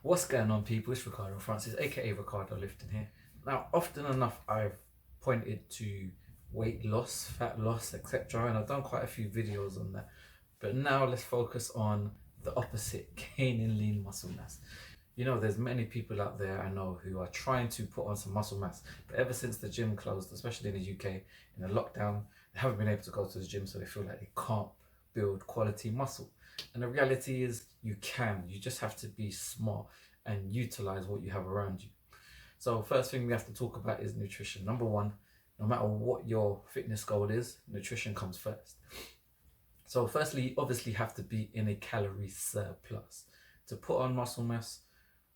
What's going on, people? It's Ricardo Francis, aka Ricardo Lifting here. Now, often enough, I've pointed to weight loss, fat loss, etc., and I've done quite a few videos on that. But now let's focus on the opposite, gaining lean muscle mass. You know, there's many people out there I know who are trying to put on some muscle mass, but ever since the gym closed, especially in the UK, in the lockdown, they haven't been able to go to the gym, so they feel like they can't build quality muscle. And the reality is you can, you just have to be smart and utilize what you have around you. So first thing we have to talk about is nutrition. Number one, no matter what your fitness goal is, nutrition comes first. So firstly, you obviously have to be in a calorie surplus. To put on muscle mass,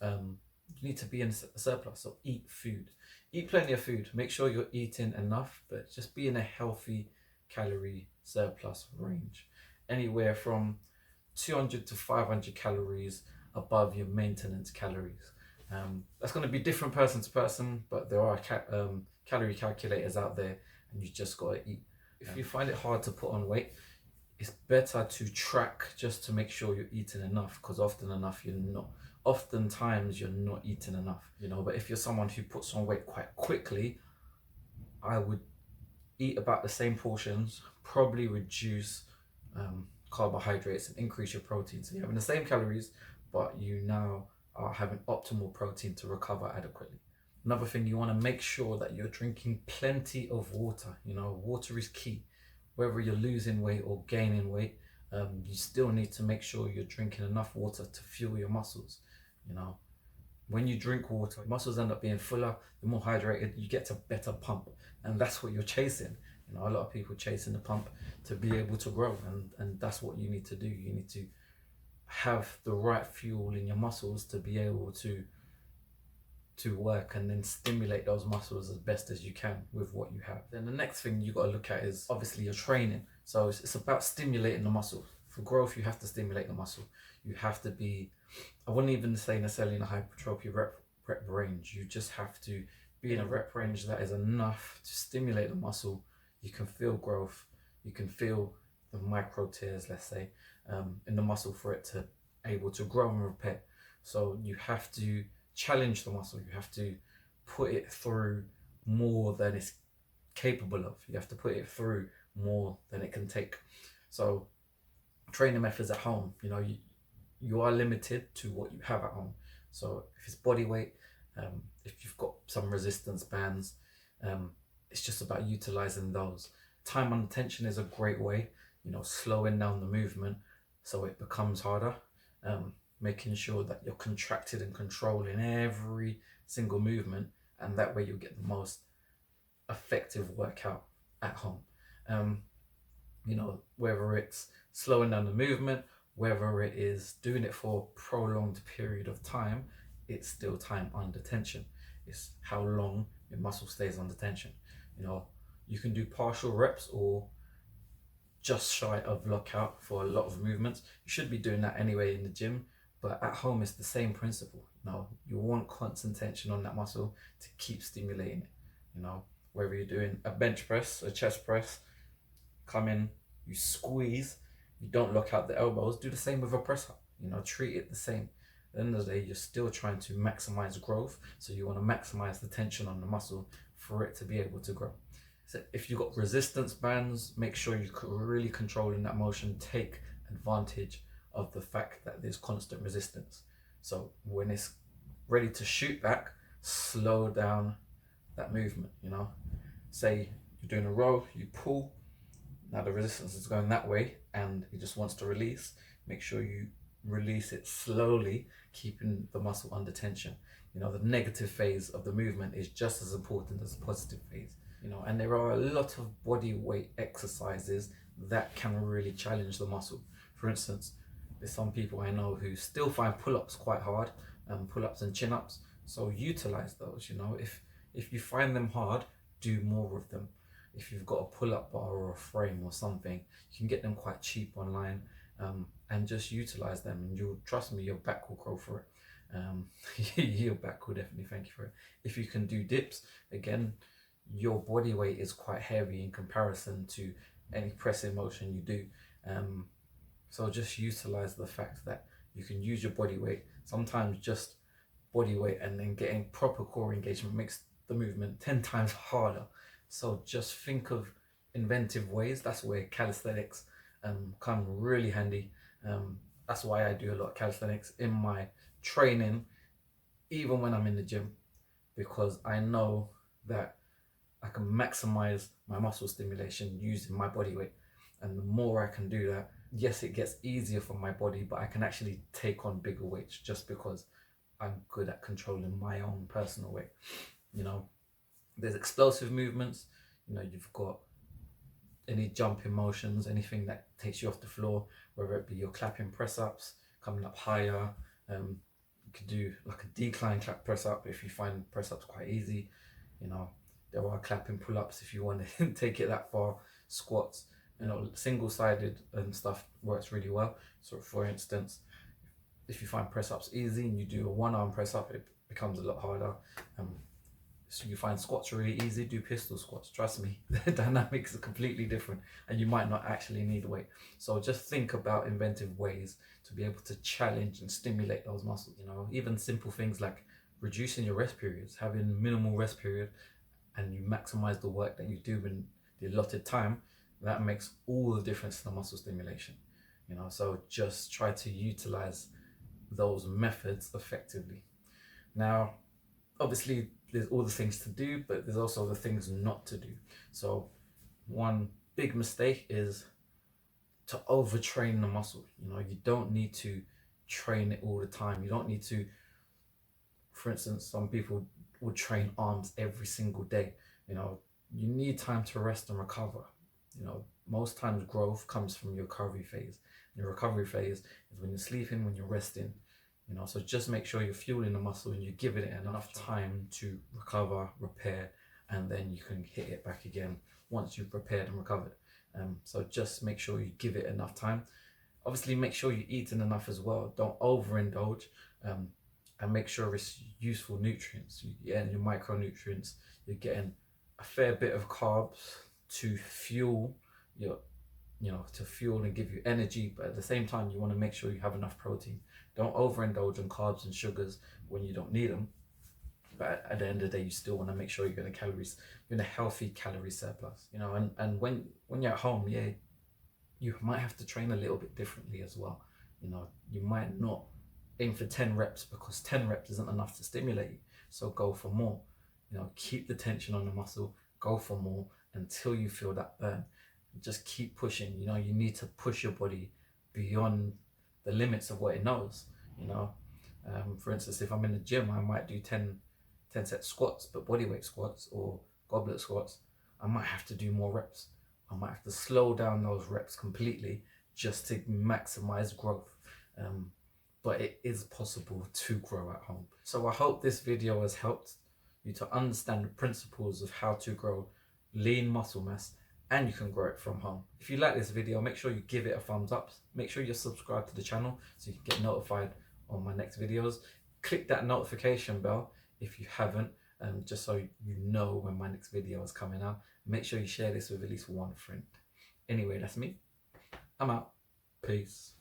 you need to be in a surplus, so eat food. Eat plenty of food. Make sure you're eating enough, but just be in a healthy calorie surplus range. Anywhere from 200 to 500 calories above your maintenance calories. That's going to be different person to person, but there are calorie calculators out there, and you just got to eat. If you find it hard to put on weight, it's better to track just to make sure you're eating enough, because oftentimes you're not eating enough, you know. But if you're someone who puts on weight quite quickly, I would eat about the same portions, probably reduce carbohydrates and increase your protein. So you're having the same calories, but you now are having optimal protein to recover adequately. Another thing, you want to make sure that you're drinking plenty of water. You know, water is key. Whether you're losing weight or gaining weight, you still need to make sure you're drinking enough water to fuel your muscles. You know, when you drink water, muscles end up being fuller. The more hydrated, you get a better pump, and that's what you're chasing. You know, a lot of people chasing the pump to be able to grow, and that's what you need to do. You need to have the right fuel in your muscles to be able to work and then stimulate those muscles as best as you can with what you have. Then the next thing you got to look at is obviously your training. So it's about stimulating the muscle. For growth, you have to stimulate the muscle. You have to be, I wouldn't even say necessarily in a hypertrophy rep range. You just have to be in a rep range that is enough to stimulate the muscle. You can feel growth. You can feel the micro tears, let's say, in the muscle for it to able to grow and repair. So you have to challenge the muscle. You have to put it through more than it's capable of. You have to put it through more than it can take. So training methods at home, you know, you are limited to what you have at home. So if it's body weight, if you've got some resistance bands, it's just about utilizing those. Time under tension is a great way, you know, slowing down the movement so it becomes harder. Making sure that you're contracted and controlling every single movement, and that way you'll get the most effective workout at home. You know, whether it's slowing down the movement, whether it is doing it for a prolonged period of time, it's still time under tension. It's how long your muscle stays under tension. You know, you can do partial reps or just shy of lockout for a lot of movements. You should be doing that anyway in the gym, but at home it's the same principle. You know, you want constant tension on that muscle to keep stimulating it. You know, whether you're doing a bench press, a chest press, come in, you squeeze, you don't lock out the elbows. Do the same with a press up. You know, treat it the same. At the end of the day, you're still trying to maximize growth, so you want to maximize the tension on the muscle for it to be able to grow. So if you've got resistance bands, make sure you're really controlling that motion. Take advantage of the fact that there's constant resistance. So when it's ready to shoot back, slow down that movement. You know, say you're doing a row, you pull, now the resistance is going that way and it just wants to release. Make sure you release it slowly, keeping the muscle under tension. You know, the negative phase of the movement is just as important as the positive phase. You know, and there are a lot of body weight exercises that can really challenge the muscle. For instance, there's some people I know who still find pull-ups quite hard, pull-ups and chin-ups. So utilize those. You know, if you find them hard, do more of them. If you've got a pull-up bar or a frame or something, you can get them quite cheap online, and just utilize them, and you'll, trust me, your back will grow for it. Your back will definitely thank you for it. If you can do dips, again, your body weight is quite heavy in comparison to any pressing motion you do. So just utilize the fact that You can use your body weight. Sometimes just body weight and then getting proper core engagement makes the movement 10 times harder. So just think of inventive ways. That's where calisthenics come really handy. That's why I do a lot of calisthenics in my training, even when I'm in the gym, because I know that I can maximize my muscle stimulation using my body weight. And the more I can do that, yes, it gets easier for my body, but I can actually take on bigger weights just because I'm good at controlling my own personal weight. You know, there's explosive movements. You know, you've got any jumping motions, anything that takes you off the floor, whether it be your clapping press ups, coming up higher. You could do like a decline clap press up if you find press ups quite easy. You know, there are clapping pull ups if you want to take it that far. Squats, you know, single sided and stuff works really well. So, for instance, if you find press ups easy and you do a one arm press up, it becomes a lot harder. So you find squats really easy, do pistol squats. Trust me, the dynamics are completely different and you might not actually need weight. So just think about inventive ways to be able to challenge and stimulate those muscles. You know, even simple things like reducing your rest periods, having minimal rest period, and you maximize the work that you do in the allotted time. That makes all the difference to the muscle stimulation. You know, so just try to utilize those methods effectively. Now, obviously, there's all the things to do, but there's also the things not to do. So one big mistake is to overtrain the muscle. You know, you don't need to train it all the time. You don't need to, for instance, some people would train arms every single day. You know, you need time to rest and recover. You know, most times growth comes from your recovery phase. Your recovery phase is when you're sleeping, when you're resting. You know, so just make sure you're fueling the muscle and you give it enough time to recover, repair, and then you can hit it back again once you've repaired and recovered. So just make sure you give it enough time. Obviously, make sure you're eating enough as well. Don't overindulge, and make sure it's useful nutrients. You're getting your micronutrients. You're getting a fair bit of carbs to fuel your, you know, to fuel and give you energy, but at the same time you want to make sure you have enough protein. Don't overindulge on carbs and sugars when you don't need them, but at the end of the day you still want to make sure you're in a healthy calorie surplus. You know, and when you're at home, yeah, you might have to train a little bit differently as well. You know, you might not aim for 10 reps because 10 reps isn't enough to stimulate you, so go for more. You know, keep the tension on the muscle, go for more until you feel that burn. Just keep pushing. You know, you need to push your body beyond the limits of what it knows. You know, for instance, if I'm in the gym, I might do 10 set squats, but bodyweight squats or goblet squats, I might have to do more reps. I might have to slow down those reps completely just to maximize growth. But it is possible to grow at home. So I hope this video has helped you to understand the principles of how to grow lean muscle mass, and you can grow it from home. If you like this video, make sure you give it a thumbs up. Make sure you're subscribed to the channel so you can get notified on my next videos. Click that notification bell if you haven't, just so you know when my next video is coming out. Make sure you share this with at least one friend. Anyway, that's me. I'm out. Peace.